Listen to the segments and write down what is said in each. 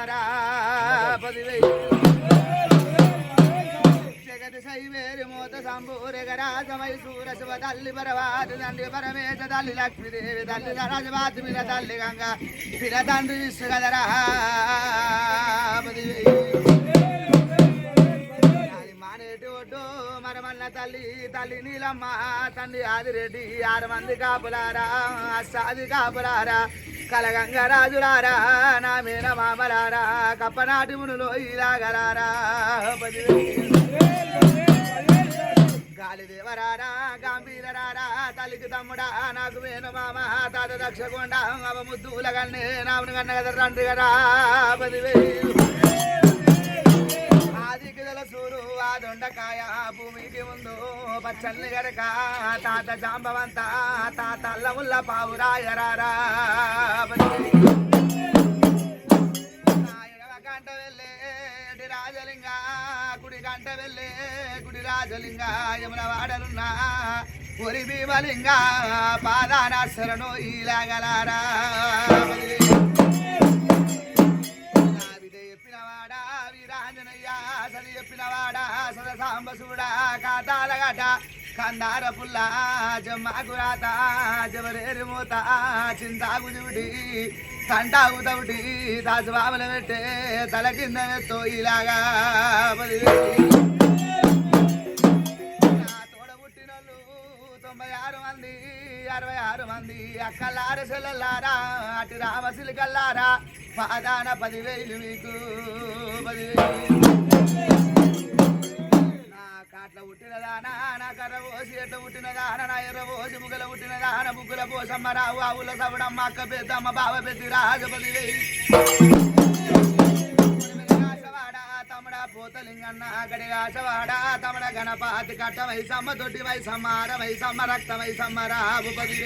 రారా పదివే జగతి శైవేరి మోత సంభూరగరాజమై సూరశివ తల్లి పరవాది తండ్రి పరమేశ తల్లి లక్ష్మీదేవి తల్లి రాజవాతి మీద తల్లి గంగా పిన తండ్రి విశ్వ కదరా పదివే మానేటి ఒడ్డు మరమల్ల తల్లి తల్లి నీలమ్మ తండ్రి ఆదిరెడ్డి 6 మంది కాపులారా అష్టాది కాపులారా కలగంగరాజులారా నా మీన మామలారా కప్పనాటి మునులో ఇలాగలారా గాలిదేవరారా గంభీరరారా తల్లికి తమ్ముడా నాకు వేణు మామ తాత దక్షకొండ అవ ముద్దుల కన్నే నాముని కన్న కదా తండ్రి కదా పదివేలు ఆదికి సూరు ఆ దొండకాయ భూమికి ముందు పచ్చల్ని గరక తాత జాంబవంత తాత అల్లముల్ల పావురాయరారా గంట వెళ్ళే రాజలింగ గుడి గంట వెళ్ళే గుడి రాజలింగ యమున వాడలున్నా ఒరి భీమలింగ పాదానాశరణో ఇలాగలారా చెప్పినవాడా వీరాంజనయ్య సరి చెప్పినవాడా సద సాంబసుడా కాతాలగట కందార పుల్ల జమ్మాకురాత జబరేరి మూత చింతాకు చూడి తంటాకు తవుటి దాసుబాబుల పెట్టే తల కింద మెత్తో ఇలాగా తోడబుట్టినోళ్ళు 96 మంది 66 మంది అక్కలార సెల్లలారా అటు రామసిలికల్లారా పాదాన 10,000 మీకు 10,000 కాట్ల పుట్టినదానా నా కర్ర పోసి ఎట్ల పుట్టినదాన నా ఎర్ర పోసి ముగ్గుల పుట్టినదాన ముగ్గుల పోసమ్మ రావు ఆవుల సవడమ్మ అక్క పెద్దమ్మ బావ పెద్ద రాజపతి తమడ పోతలింగన్న అక్కడి ఆశవాడ తమడ గణపాతి కట్ట వైసమ్మ దొడ్డి వైసమ్మ ఆర వైసమ్మ రక్త వైసమ్మ రావు పది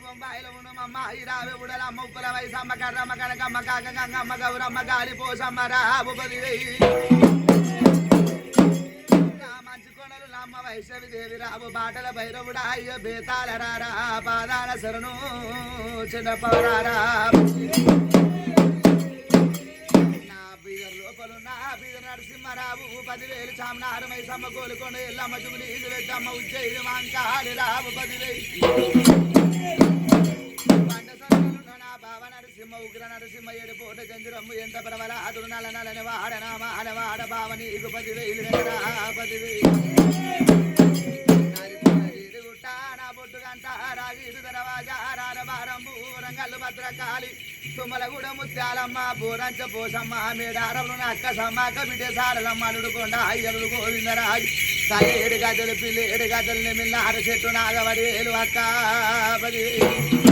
బొంబాయిలో ఉన్నమమ్మ ఇరావే ఉడలమ్మ ఉప్పుల వైసమ్మ కర్రమ్మ కనకమ్మ కాక గంగమ్మ గౌరమ్మ గాలి పోసమ్మ రాబు మంచి కొనలు నమ్మ వైష్ణవి దేవి రాబు బాటల భైరవుడా అయ్య బేతాల రారా పాదాల శరణు చిన్నపవరారా లోపలున్నా బీద నరసింహరావు 10,000 చామనారు మైసమ్మ కోలుకొండ ఎల్లమ్మ చుములి ఇది పెట్టమ్మ ఉజ్జయిని మాంకాలి రావు 10,000 బావ నరసింహ ఉగ్ర నరసింహ 7 పూట జంజరమ్ము ఎంత ప్రబల అదుడు నల నలని వాడనామా అనవాడ బావని 10,000 నా బొట్టు గంట రాగిరు దరవాజా రారబారంబు రంగల్లు భద్రకాళి తుమ్మలగూడ ముత్యాలమ్మ బోరంచ పోసమ్మ మేడారములు అక్క సమ్మక్క బిడ్డ సారలమ్మ అల్లుడుకొండ అయ్యలు గోవిందరాజు తల్లి 7 గదలు పిల్లి 7 గదలు నిమిల్ల అర చెట్టు నాగవడి వేలు అక్క 10,000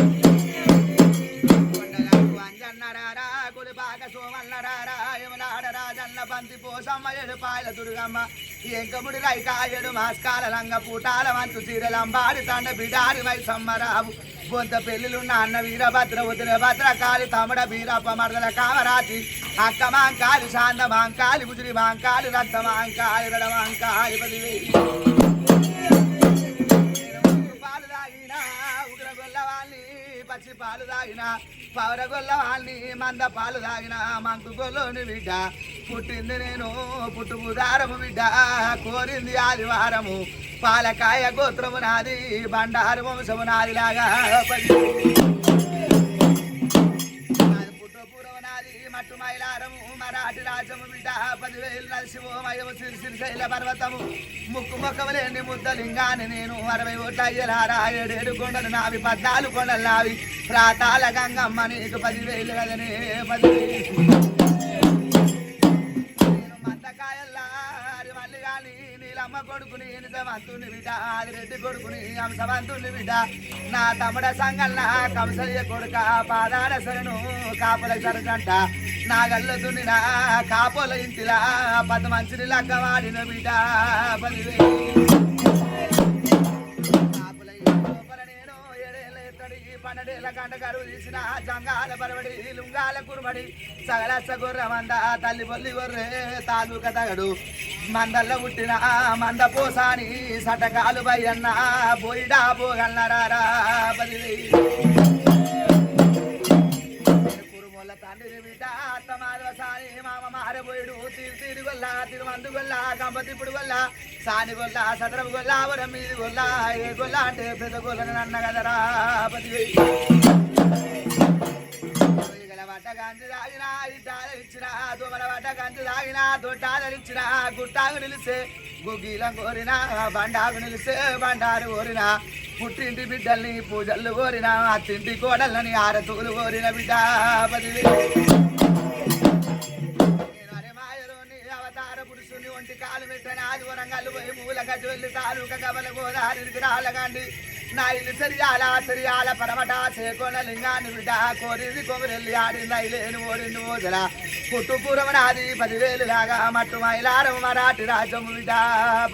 అంజన్నరారా గుడిపాక సోమన్నరారా యమలాడ రాజన్న బంతి పోసమ్మ 7 పాయల దుర్గమ్మ ఎంకముడి రైక 7 మాస్కాల లంగ పూటాల వంతు చీరలంబాడి తండ బిడారి వైసమ్మ రావు బొంత పెళ్లిలున్న అన్న వీరభద్ర ఉదిన భద్రకాళి తమడ వీరప్ప మర్దల కామరాతి అక్క మాంకాలి శాంత మాంకాలి గుజరి మాంకాలి రక్త మాంకాలి రడ మాంకాలి 10,000 పాలు తాగిన ఉగ్ర గొల్లవాళ్ళని పచ్చి పాలు తాగిన పవర గొల్లవాళ్ళని మంద పాలు తాగిన మంకు గొల్లోని బిడ్డ పుట్టింది నేను పుట్టుబుదారము బిడ్డ కోరింది ఆదివారము పాలకాయ గోత్రము నాది బండారు వంశము నాది లాగా పుట్టపూరము నాది మట్టు మైలారము మరాఠి రాజము బిడ్డ 10,000 నరసింహమయము సిరిశైల పర్వతము ముక్కు మొక్కము లేని ముద్దలింగాని నేను 60 ఓట్ల అయ్యలారా 7 కొండలు నావి 14 కొండలు నావి ప్రాతాల గంగమ్మ నీకు 10,000 కదనే 10,000 నీలమ్మ కొడుకుని నిజవంతుని బిడ్డ ఆదిరెడ్డి కొడుకుని అంశవంతుని బిడ్డ నా తమ్ముడ సంగల్న కంసయ్య కొడుక పాదాల శరణు కాపుల సరగంట నా గల్ల దున్నిన కాపుల ఇంటిలా 10 మంచిని లక్క వాడిన బిడ్డ 10,000 12 గంట కరువు తీసిన జంగాల బరబడి లుంగాల కురుబడి సగలస గొర్ర మంద తల్లి బొల్లి గొర్రె తాలూక తగడు మందల్లో పుట్టిన మంద పోసాని సటకాలు బయ్యన్న పోయిడా పోగలరారా 10,000 తండ్రిని బిడ్డ అత్త మాధవసాని మామ మారబోయుడు తిరు గొల్ల తిరుమందు గొల్ల కంపతిప్పుడు గొల్ల సాని గొల్ల సదరపు గొల్ల వరం మీది గొల్ల ఏ గొల్ల అంటే పెద్ద గొల్లని అన్న కదరా పది వడ్డ గంజి తాగినా ఇచ్చిన దోమల వడ్డ గంజి తాగినా దొడ్డాదరిచ్చిన గుట్టాకు నిలిసే గుగ్గిలం కోరినా బండాకు నిలిసే బండారు కోరినా పుట్టింటి బిడ్డల్ని పూజలు కోరినా అత్తింటి కోడళ్ళని ఆరతులు కోరిన బిడ్డ పదివే అవతార పురుషుని ఒంటి కాలు పెట్టని ఆది వరంగల్లు పోయి మూల గజ్జు వెళ్ళి తాలూక గబల గోదావరికి రాళ్ళగండి నా ఇల్లు సరియాల పరమట చేకొన లింగాన్ని బిడ్డ కోరింది కొమరెల్లి ఆడింది ఐలేను ఓడింది ఓదల పుట్టు పూర్వనాది 10,000 లాగా మట్టు మైలారం మరాఠి రాజ్యం బిడ్డ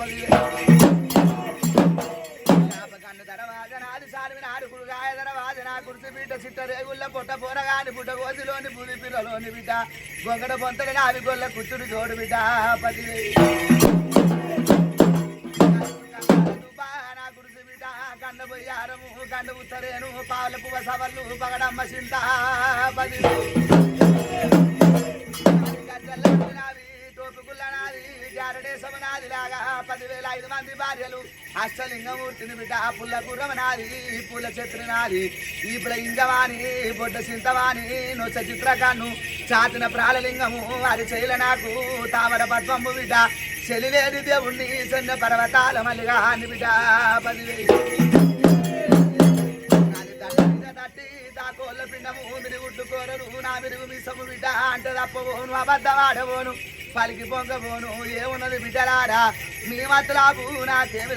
10,000 దరవాజనాది సార్వినాడు కుడుగాయ దరవాజన కుర్చి బిడ్డ చిట్ట రేగుళ్ళ పొట్ట పోరగాని పుట్ట కోసిలోని పూది పిల్లలోని బిడ్డ గొంగడ పొంతడి నావి గొల్ల కుచ్చుడు జోడు బిడ్డ 10,000 నా కుర్చి బిడ్డ కండ పొయ్యారము కండ ఉత్తరేను పావుల పువ్వ సవళ్ళు పగడమ్మ చింత 10,000 తోపుకుల్లనాది జారడేశమనాది లాగా 10,005 మంది భార్యలు అష్టలింగమూర్తిని బిడ్డ పుల్ల గుర్రమనాది పుల్ల చెత్రినాది ఈపుల ఇంగవాణి బొడ్డ చింతవాణి నొచ్చ చిత్రకాన్ను చాతిన ప్రాళలింగము వారి శైల నాకు తామర పద్మము బిడ్డ చెలిలేని దేవుణ్ణి చెన్న పర్వతాల మల్లిగా అని బిడ్డ 10,000 తట్టి తాకోళ్ళ పిండము మిరుగుడ్డు కోరరు నా మిరుగు మిసము బిడ్డ అంటే తప్పబోను అబద్ధమాడబోను పలికి పొంగబోను ఏమున్నది బిడ్డలారా మీ మతలాపు నాకేమి